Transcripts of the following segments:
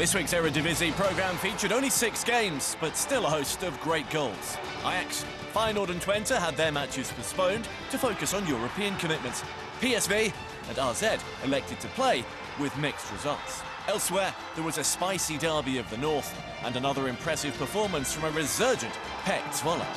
This week's Eredivisie programme featured only 6 games, but still a host of great goals. Ajax, Feyenoord and Twente had their matches postponed to focus on European commitments. PSV and RZ elected to play with mixed results. Elsewhere, there was a spicy derby of the north and another impressive performance from a resurgent PEC Zwolle.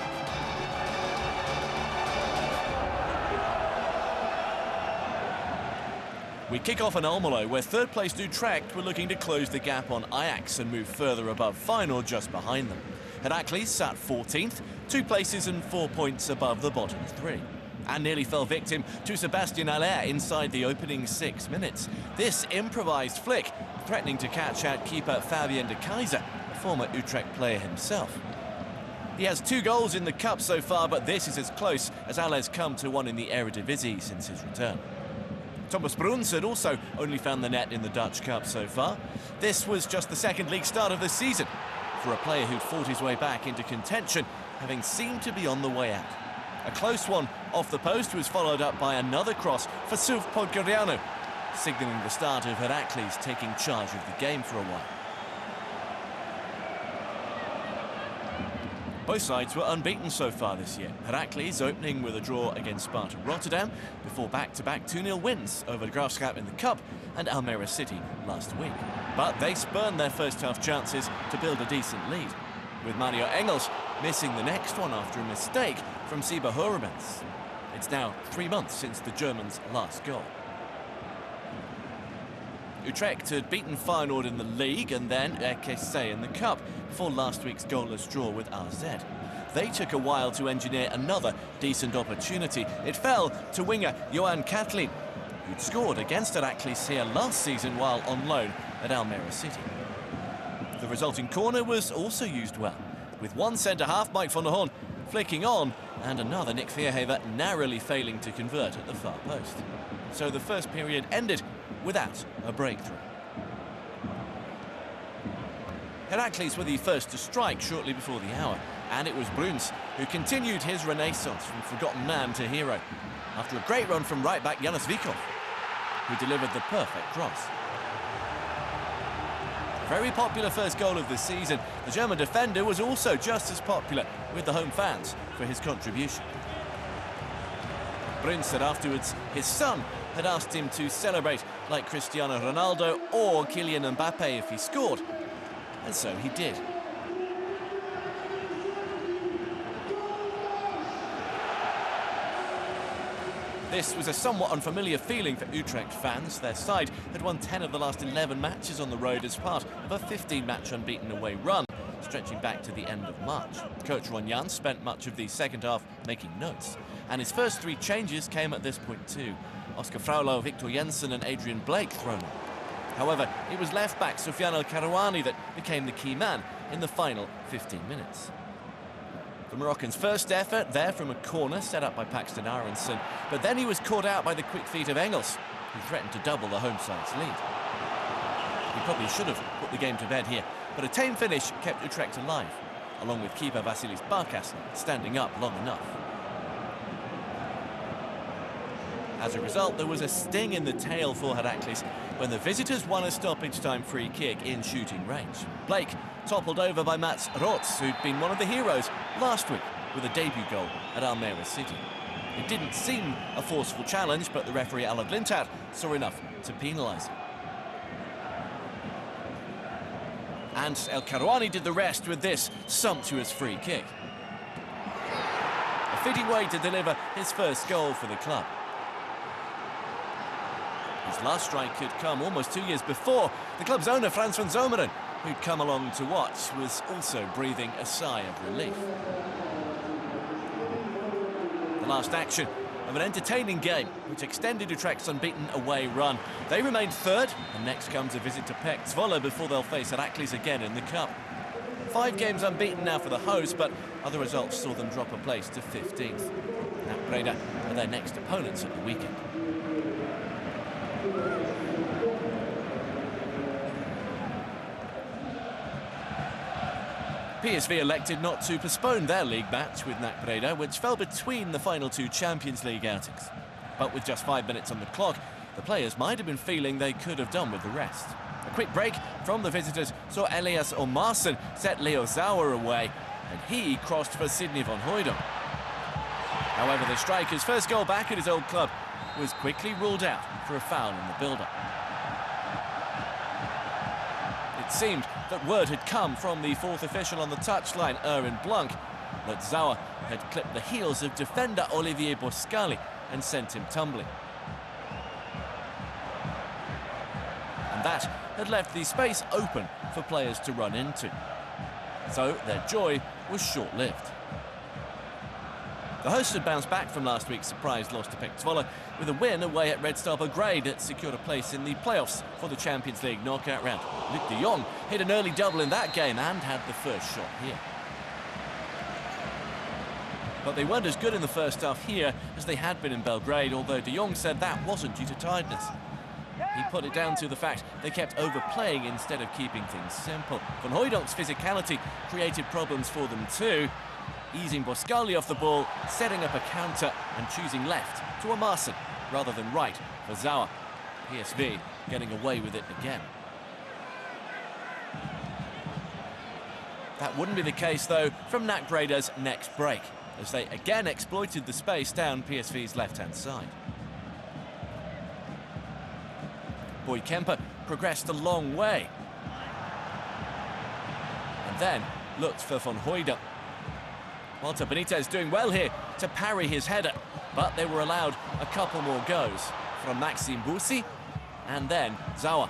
We kick off in Almelo, where third-place Utrecht were looking to close the gap on Ajax and move further above Feyenoord just behind them. Heracles sat 14th, 2 places and 4 points above the bottom 3. And nearly fell victim to Sebastian Haller inside the opening 6 minutes. This improvised flick threatening to catch out keeper Fabian de Keyser, a former Utrecht player himself. He has 2 goals in the cup so far, but this is as close as Haller's come to one in the Eredivisie since his return. Thomas Bruns had also only found the net in the Dutch Cup so far. This was just the second league start of the season for a player who'd fought his way back into contention, having seemed to be on the way out. A close one off the post was followed up by another cross for Suf Podgorianu, signalling the start of Heracles taking charge of the game for a while. Both sides were unbeaten so far this year. Heracles opening with a draw against Sparta Rotterdam before back-to-back 2-0 wins over Graafschap in the Cup and Almere City last week. But they spurned their first-half chances to build a decent lead, with Mario Engels missing the next one after a mistake from Siba Hurubens. It's now 3 months since the Germans' last goal. Utrecht had beaten Feyenoord in the league and then RKC in the cup before last week's goalless draw with RZ. They took a while to engineer another decent opportunity. It fell to winger Johan Katlin, who'd scored against Heracles here last season while on loan at Almere City. The resulting corner was also used well, with one centre-half, Mike van der Horn, flicking on and another, Nick Viergever, narrowly failing to convert at the far post. So the first period ended without a breakthrough. Heracles were the first to strike shortly before the hour, and it was Bruns who continued his renaissance from forgotten man to hero after a great run from right-back Janis Vikov, who delivered the perfect cross. A very popular first goal of the season, the German defender was also just as popular with the home fans for his contribution. Bruns said afterwards his son had asked him to celebrate like Cristiano Ronaldo or Kylian Mbappe if he scored, and so he did. This was a somewhat unfamiliar feeling for Utrecht fans. Their side had won 10 of the last 11 matches on the road as part of a 15-match unbeaten away run, stretching back to the end of March. Coach Ron Jans spent much of the second half making notes, and his first 3 changes came at this point too. Oscar Fraulo, Victor Jensen and Adrian Blake thrown in. However, it was left-back Soufiane El Karouani that became the key man in the final 15 minutes. The Moroccan's first effort there from a corner set up by Paxton Aronson, but then he was caught out by the quick feet of Engels, who threatened to double the home side's lead. He probably should have put the game to bed here, but a tame finish kept Utrecht alive, along with keeper Vasilis Barkas standing up long enough. As a result, there was a sting in the tail for Heracles when the visitors won a stoppage-time free kick in shooting range. Blake toppled over by Mats Rots, who'd been one of the heroes last week with a debut goal at Almere City. It didn't seem a forceful challenge, but the referee Allard Lintat saw enough to penalise him. And El Karouani did the rest with this sumptuous free kick. A fitting way to deliver his first goal for the club. His last strike had come almost 2 years before. The club's owner, Frans van Zomeren, who'd come along to watch, was also breathing a sigh of relief. The last action of an entertaining game, which extended Utrecht's unbeaten away run. They remained third, and next comes a visit to PEC Zwolle before they'll face Heracles again in the Cup. 5 games unbeaten now for the hosts, but other results saw them drop a place to 15th. NAC Breda are their next opponents at the weekend. PSV elected not to postpone their league match with NAC Breda, which fell between the final 2 Champions League outings. But with just 5 minutes on the clock, the players might have been feeling they could have done with the rest. A quick break from the visitors saw Elias Omarsson set Leo Zauer away, and he crossed for Sidney van Hooijdonk. However, the striker's first goal back at his old club was quickly ruled out for a foul in the build-up. It seemed that word had come from the fourth official on the touchline, Erwin Blanc, that Zauer had clipped the heels of defender Olivier Boscali and sent him tumbling. And that had left the space open for players to run into. So their joy was short-lived. The hosts had bounced back from last week's surprise loss to Pek Zwolle with a win away at Red Star Belgrade that secured a place in the playoffs for the Champions League knockout round. Luc de Jong hit an early double in that game and had the first shot here. But they weren't as good in the first half here as they had been in Belgrade, although de Jong said that wasn't due to tiredness. He put it down to the fact they kept overplaying instead of keeping things simple. Van Hooijdonk's physicality created problems for them too, easing Boscali off the ball, setting up a counter and choosing left to Omarsson rather than right for Zauer. PSV getting away with it again. That wouldn't be the case though from NAC Breda's next break, as they again exploited the space down PSV's left-hand side. Boy Kemper progressed a long way and then looked for Van Hooijdonk. Walter Benitez doing well here to parry his header, but they were allowed a couple more goes from Maxime Boussi and then Zauer.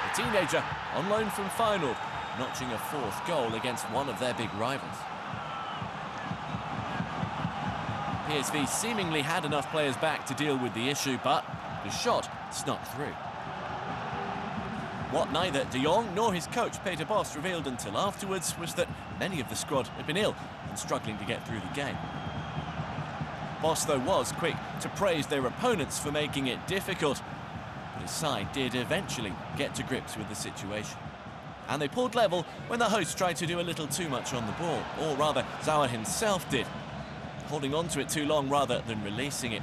The teenager on loan from Feyenoord, notching a fourth goal against one of their big rivals. PSV seemingly had enough players back to deal with the issue, but the shot snuck through. What neither de Jong nor his coach Peter Bos revealed until afterwards was that many of the squad had been ill and struggling to get through the game. Bos, though, was quick to praise their opponents for making it difficult, but his side did eventually get to grips with the situation. And they pulled level when the hosts tried to do a little too much on the ball, or rather Zauer himself did, holding on to it too long rather than releasing it.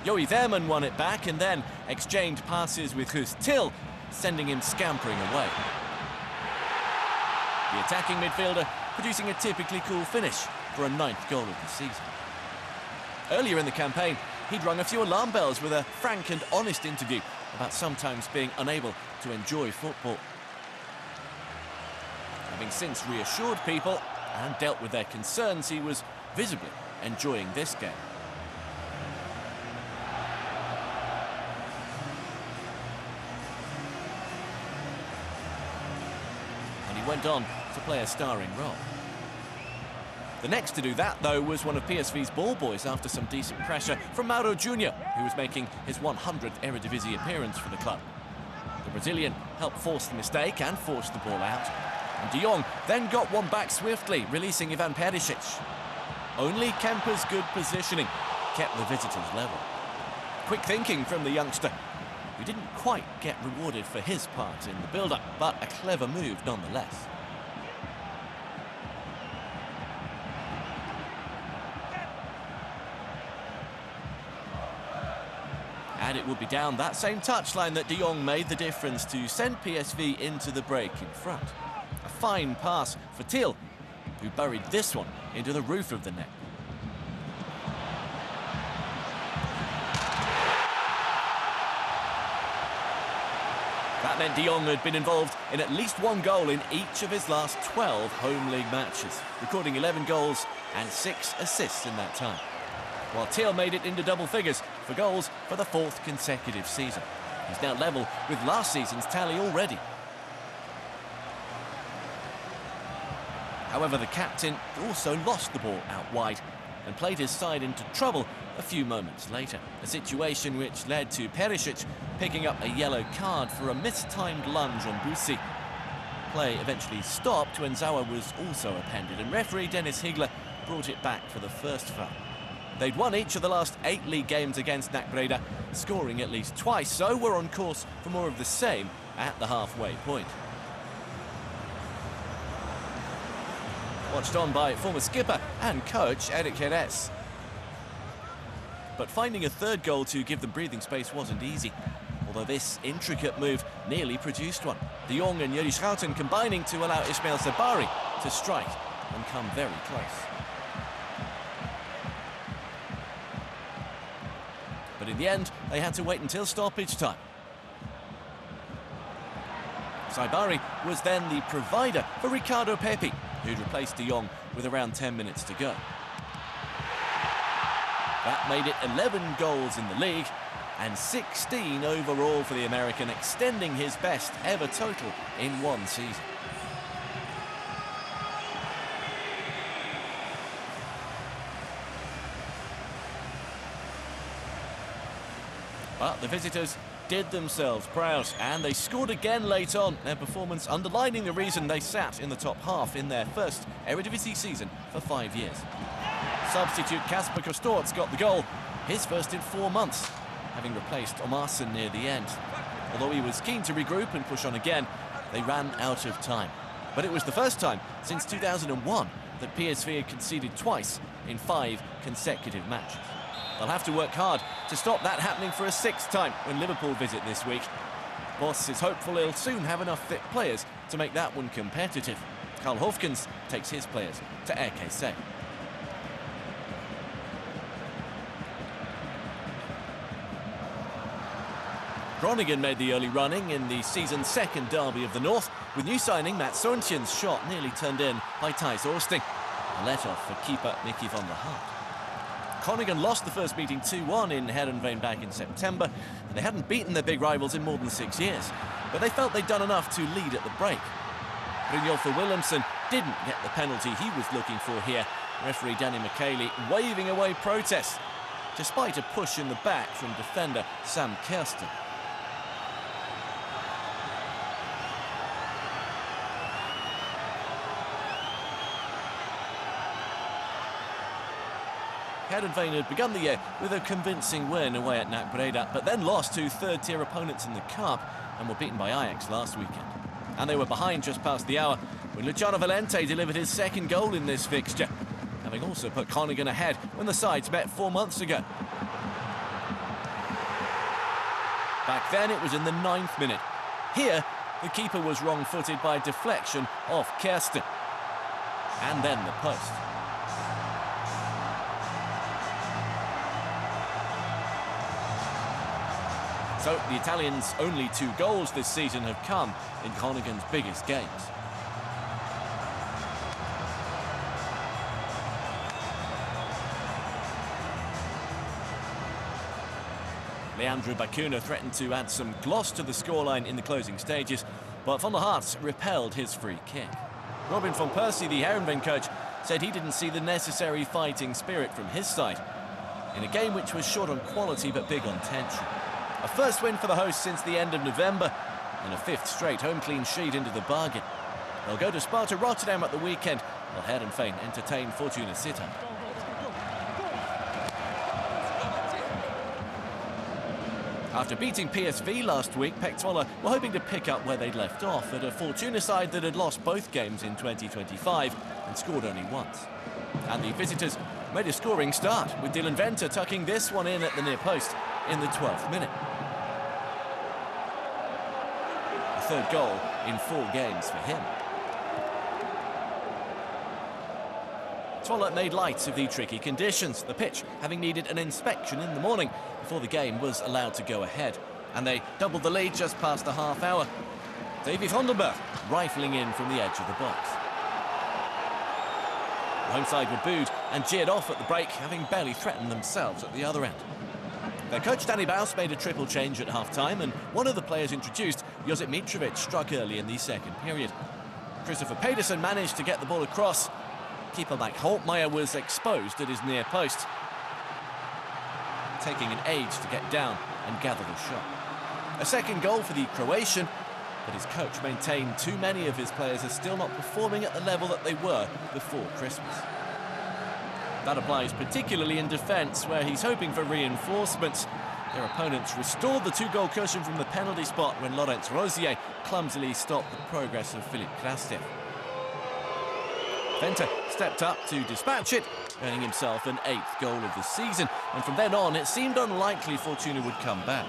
Joey Veerman won it back and then exchanged passes with Guus Til, sending him scampering away. The attacking midfielder producing a typically cool finish for a 9th goal of the season. Earlier in the campaign, he'd rung a few alarm bells with a frank and honest interview about sometimes being unable to enjoy football. Having since reassured people and dealt with their concerns, he was visibly enjoying this game. And he went on to play a starring role. The next to do that, though, was one of PSV's ball boys after some decent pressure from Mauro Junior, who was making his 100th Eredivisie appearance for the club. The Brazilian helped force the mistake and forced the ball out. And de Jong then got one back swiftly, releasing Ivan Perisic. Only Kemper's good positioning kept the visitors level. Quick thinking from the youngster, who didn't quite get rewarded for his part in the build-up, but a clever move nonetheless. And it would be down that same touchline that de Jong made the difference to send PSV into the break in front. A fine pass for Til, who buried this one into the roof of the net. That meant de Jong had been involved in at least one goal in each of his last 12 home league matches, recording 11 goals and 6 assists in that time, while Til made it into double figures for goals for the 4th consecutive season. He's now level with last season's tally already. However, the captain also lost the ball out wide and played his side into trouble a few moments later, a situation which led to Perisic picking up a yellow card for a mistimed lunge on Boussi. Play eventually stopped when Zauer was also appended, and referee Dennis Higler brought it back for the first foul. They'd won each of the last 8 league games against NAC Breda, scoring at least twice, so we're on course for more of the same at the halfway point. Watched on by former skipper and coach Eric Jerez. But finding a third goal to give them breathing space wasn't easy. although this intricate move nearly produced one. De Jong and Yuri Schouten combining to allow Ismail Sabari to strike and come very close. But in the end, they had to wait until stoppage time. Sabari was then the provider for Ricardo Pepi, who'd replaced De Jong with around 10 minutes to go. That made it 11 goals in the league and 16 overall for the American, extending his best ever total in one season. But the visitors did themselves proud, and they scored again late on, their performance underlining the reason they sat in the top half in their first Eredivisie season for 5 years. Substitute Kasper Kostorz got the goal, his first in 4 months, having replaced Omarsson near the end. Although he was keen to regroup and push on again, they ran out of time. But it was the first time since 2001 that PSV had conceded twice in 5 consecutive matches. They'll have to work hard to stop that happening for a 6th time when Liverpool visit this week. Boss is hopeful he'll soon have enough fit players to make that one competitive. Karl Hofkens takes his players to RKC. Groningen made the early running in the season's second derby of the North, with new signing Matt Sorensen's shot nearly turned in by Thijs Oosting. A let-off for keeper Mickey van der Hart. Groningen lost the first meeting 2-1 in Heerenveen back in September, and they hadn't beaten their big rivals in more than 6 years. But they felt they'd done enough to lead at the break. Brynjolfur Willemsen didn't get the penalty he was looking for here. Referee Danny McKaylee waving away protests, despite a push in the back from defender Sam Kersten. Heerenveen had begun the year with a convincing win away at NAC Breda, but then lost to third-tier opponents in the Cup and were beaten by Ajax last weekend. And they were behind just past the hour when Luciano Valente delivered his second goal in this fixture, having also put Groningen ahead when the sides met 4 months ago. Back then it was in the 9th minute. Here, the keeper was wrong-footed by deflection off Kersten. And then the post. So the Italians' only 2 goals this season have come in Groningen's biggest games. Leandro Bacuna threatened to add some gloss to the scoreline in the closing stages, but Van der Hart repelled his free kick. Robin van Persie, the Heerenveen coach, said he didn't see the necessary fighting spirit from his side in a game which was short on quality but big on tension. A first win for the hosts since the end of November, and a 5th straight home clean sheet into the bargain. They'll go to Sparta Rotterdam at the weekend, while Heerenveen entertain Fortuna Sittard. After beating PSV last week, Pek Zwolle were hoping to pick up where they'd left off at a Fortuna side that had lost both games in 2025 and scored only once. And the visitors made a scoring start, with Dylan Venter tucking this one in at the near post in the 12th minute. The 3rd goal in 4 games for him. Zwolle made light of the tricky conditions, the pitch having needed an inspection in the morning before the game was allowed to go ahead. And they doubled the lead just past the half hour. Davy Vondenberg rifling in from the edge of the box. The home side were booed and jeered off at the break, having barely threatened themselves at the other end. Their coach Danny Baus made a triple change at half-time, and one of the players introduced, Josip Mitrovic, struck early in the second period. Christopher Pedersen managed to get the ball across. Keeper Mac Holtmeyer was exposed at his near post, taking an age to get down and gather the shot. A second goal for the Croatian, but his coach maintained too many of his players are still not performing at the level that they were before Christmas. That applies particularly in defence, where he's hoping for reinforcements. Their opponents restored the 2-goal cushion from the penalty spot when Laurent Rosier clumsily stopped the progress of Philippe Krastev. Venter stepped up to dispatch it, earning himself an 8th goal of the season, and from then on it seemed unlikely Fortuna would come back.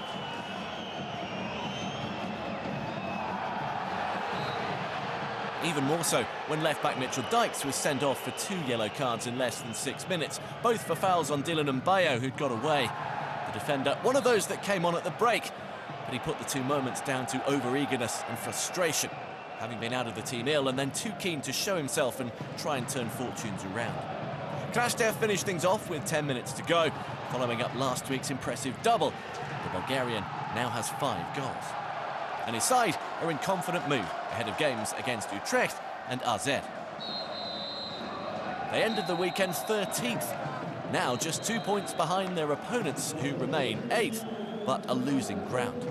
Even more so when left-back Mitchell Dykes was sent off for 2 yellow cards in less than 6 minutes, both for fouls on Dylan and Bayo, who'd got away. The defender, one of those that came on at the break, but he put the 2 moments down to over-eagerness and frustration, having been out of the team ill and then too keen to show himself and try and turn fortunes around. Krashtev finished things off with 10 minutes to go, following up last week's impressive double. The Bulgarian now has 5 goals. And his side are in confident mood ahead of games against Utrecht and AZ. They ended the weekend 13th, now just 2 points behind their opponents, who remain 8th, but are losing ground.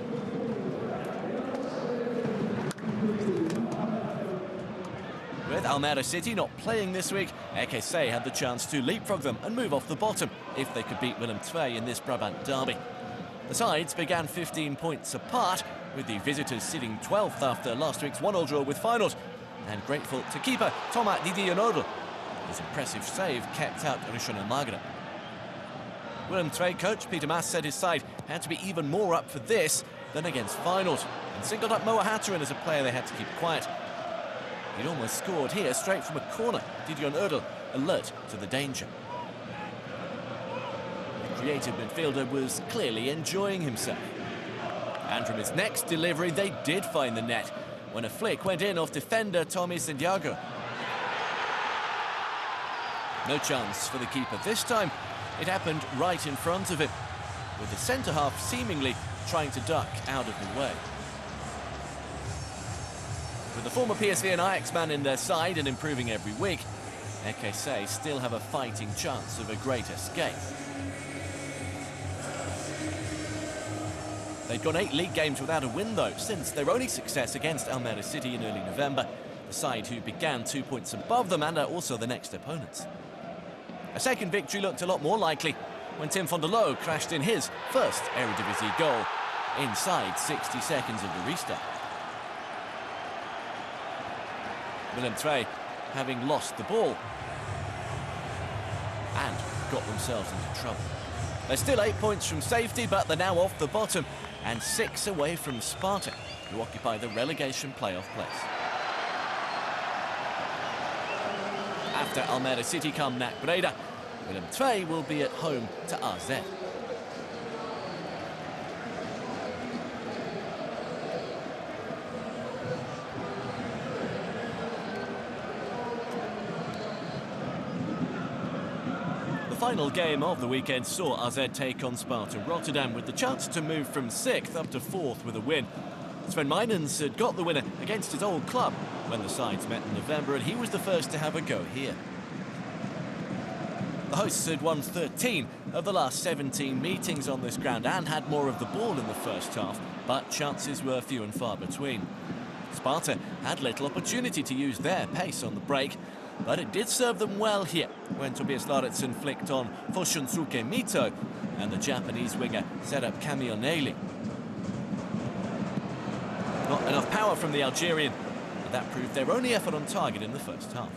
With Almere City not playing this week, EKC had the chance to leapfrog them and move off the bottom if they could beat Willem II in this Brabant derby. The sides began 15 points apart, with the visitors sitting 12th after last week's 1-1 draw with Feyenoord, and grateful to keeper Thomas Didionodel. His impressive save kept out Rishon Magre. Willem II coach Peter Mas said his side had to be even more up for this than against Feyenoord, and singled up Moa Hatteran as a player they had to keep quiet. He'd almost scored here straight from a corner. Didion Erdel alert to the danger. The creative midfielder was clearly enjoying himself. And from his next delivery, they did find the net when a flick went in off defender Tommy Santiago. No chance for the keeper this time. It happened right in front of him, with the centre-half seemingly trying to duck out of the way. With the former PSV and Ajax man in their side and improving every week, EKC still have a fighting chance of a great escape. They'd gone 8 league games without a win, though, since their only success against Almere City in early November, the side who began 2 points above them and are also the next opponents. A second victory looked a lot more likely when Tim van der Loo crashed in his first Eredivisie goal inside 60 seconds of the restart. Willem II having lost the ball and got themselves into trouble. They're still 8 points from safety, but they're now off the bottom and 6 away from Sparta, who occupy the relegation playoff place. After Almere City come NAC Breda, Willem II will be at home to AZ. The final game of the weekend saw AZ take on Sparta Rotterdam with the chance to move from 6th up to 4th with a win. Sven Meinens had got the winner against his old club when the sides met in November, and he was the first to have a go here. The hosts had won 13 of the last 17 meetings on this ground and had more of the ball in the first half, but chances were few and far between. Sparta had little opportunity to use their pace on the break, but it did serve them well here when Tobias Lauritsen flicked on Foshunsuke Mito and the Japanese winger set up Camille Nely. Not enough power from the Algerian, and that proved their only effort on target in the first half.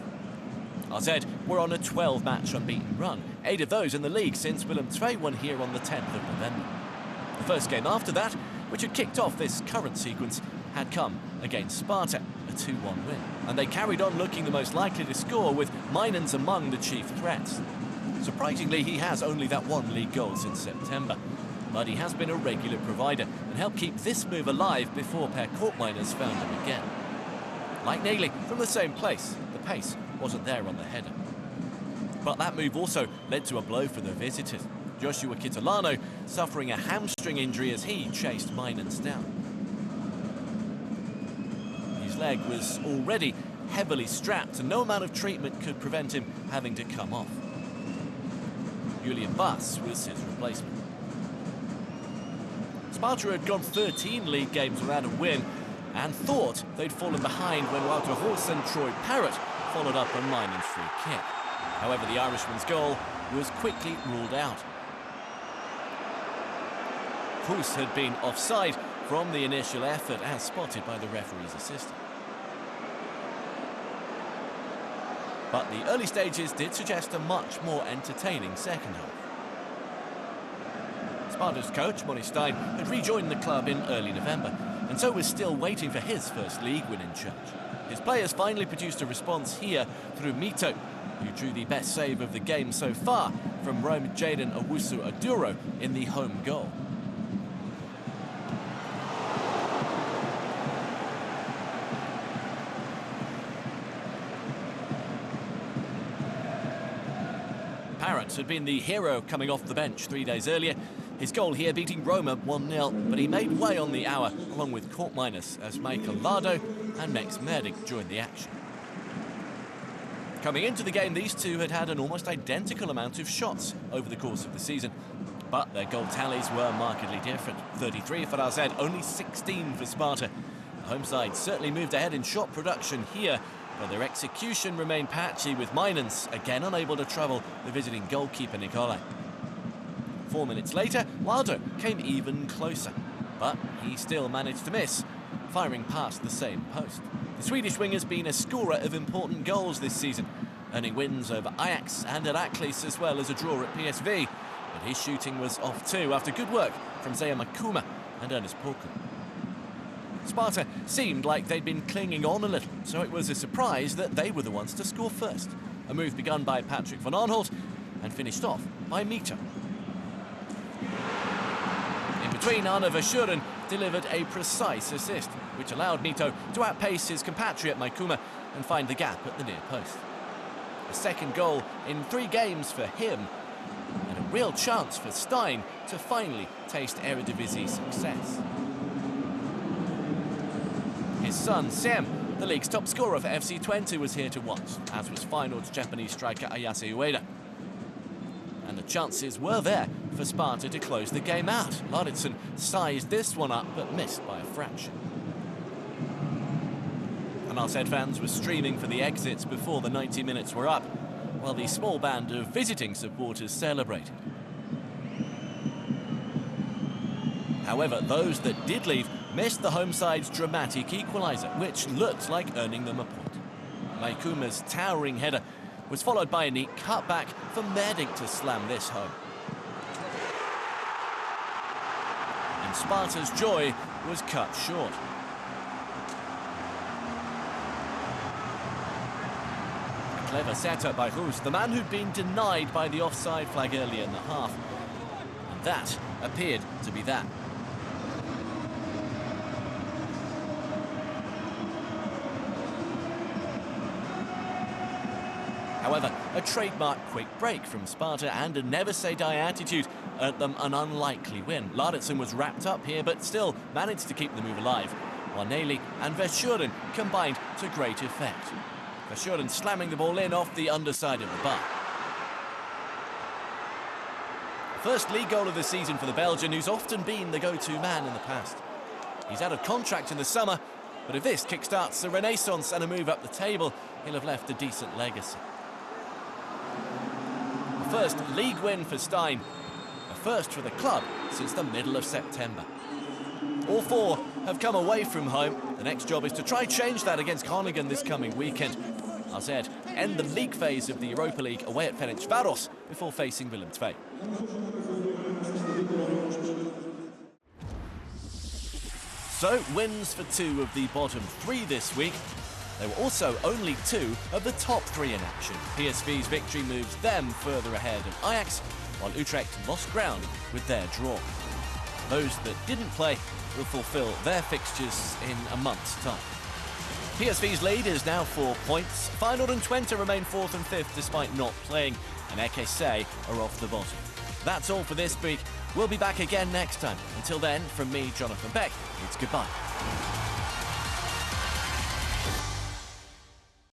AZ were on a 12-match unbeaten run, 8 of those in the league since Willem II won here on the 10th of November. The first game after that, which had kicked off this current sequence, had come against Sparta, a 2-1 win. And they carried on looking the most likely to score, with Meinens among the chief threats. Surprisingly, he has only that 1 league goal since September, but he has been a regular provider and helped keep this move alive before Per Koopmeiners found him again. Like Nely, from the same place, the pace wasn't there on the header. But that move also led to a blow for the visitors. Joshua Kitolano suffering a hamstring injury as he chased Meinens down. His leg was already heavily strapped and no amount of treatment could prevent him having to come off. Julian Bass was his replacement. Sparta had gone 13 league games without a win and thought they'd fallen behind when Wouter Horse and Troy Parrott followed up a Meinens free kick. However, the Irishman's goal was quickly ruled out. Hoos had been offside from the initial effort, as spotted by the referee's assistant. But the early stages did suggest a much more entertaining second half. Sparta's coach, Moni Stein, had rejoined the club in early November, and so was still waiting for his first league win in charge. His players finally produced a response here through Mito, who drew the best save of the game so far from Rome Jaden Owusu-Aduro in the home goal. Parrott had been the hero coming off the bench 3 days earlier. His goal here beating Roma 1-0, but he made way on the hour along with Court Minus as Michael Lardo and Max Merdick joined the action. Coming into the game, these two had had an almost identical amount of shots over the course of the season, but their goal tallies were markedly different. 33 for AZ, only 16 for Sparta. The home side certainly moved ahead in shot production here, but their execution remained patchy, with Mainans again unable to trouble the visiting goalkeeper Nicolai. 4 minutes later, Lardo came even closer, but he still managed to miss, firing past the same post. The Swedish winger's been a scorer of important goals this season, earning wins over Ajax and Heracles as well as a draw at PSV, but his shooting was off too after good work from Zaya Makuma and Ernest Porken. Sparta seemed like they'd been clinging on a little, so it was a surprise that they were the ones to score first. A move begun by Patrick van Arnholt and finished off by Mito. In between, Arne Verschuren delivered a precise assist, which allowed Mito to outpace his compatriot Maikuma and find the gap at the near post. A second goal in 3 games for him, and a real chance for Stein to finally taste Eredivisie success. His son, Sam, the league's top scorer for FC Twente, was here to watch, as was Feyenoord's Japanese striker Ayase Ueda. And the chances were there for Sparta to close the game out. Lauritsen sized this one up, but missed by a fraction. And AZ fans were streaming for the exits before the 90 minutes were up, while the small band of visiting supporters celebrated. However, those that did leave missed the home side's dramatic equaliser, which looked like earning them a point. Maikuma's towering header was followed by a neat cutback for Merdick to slam this home. And Sparta's joy was cut short. A clever setup by Roos, the man who'd been denied by the offside flag earlier in the half. And that appeared to be that. However, a trademark quick break from Sparta and a never-say-die attitude earned them an unlikely win. Lauritsen was wrapped up here, but still managed to keep the move alive, while Nelly and Verschuren combined to great effect. Verschuren slamming the ball in off the underside of the bar. First league goal of the season for the Belgian, who's often been the go-to man in the past. He's out of contract in the summer, but if this kickstarts a renaissance and a move up the table, he'll have left a decent legacy. First league win for Stein, a first for the club since the middle of September. All 4 have come away from home. The next job is to try change that against Groningen this coming weekend. AZ end the league phase of the Europa League away at Ferencváros before facing Willem II. So, wins for 2 of the bottom 3 this week. There were also only 2 of the top 3 in action. PSV's victory moves them further ahead of Ajax, while Utrecht lost ground with their draw. Those that didn't play will fulfill their fixtures in a month's time. PSV's lead is now 4 points. Feyenoord and Twente remain 4th and 5th despite not playing, and EKC are off the bottom. That's all for this week. We'll be back again next time. Until then, from me, Jonathan Beck, it's goodbye.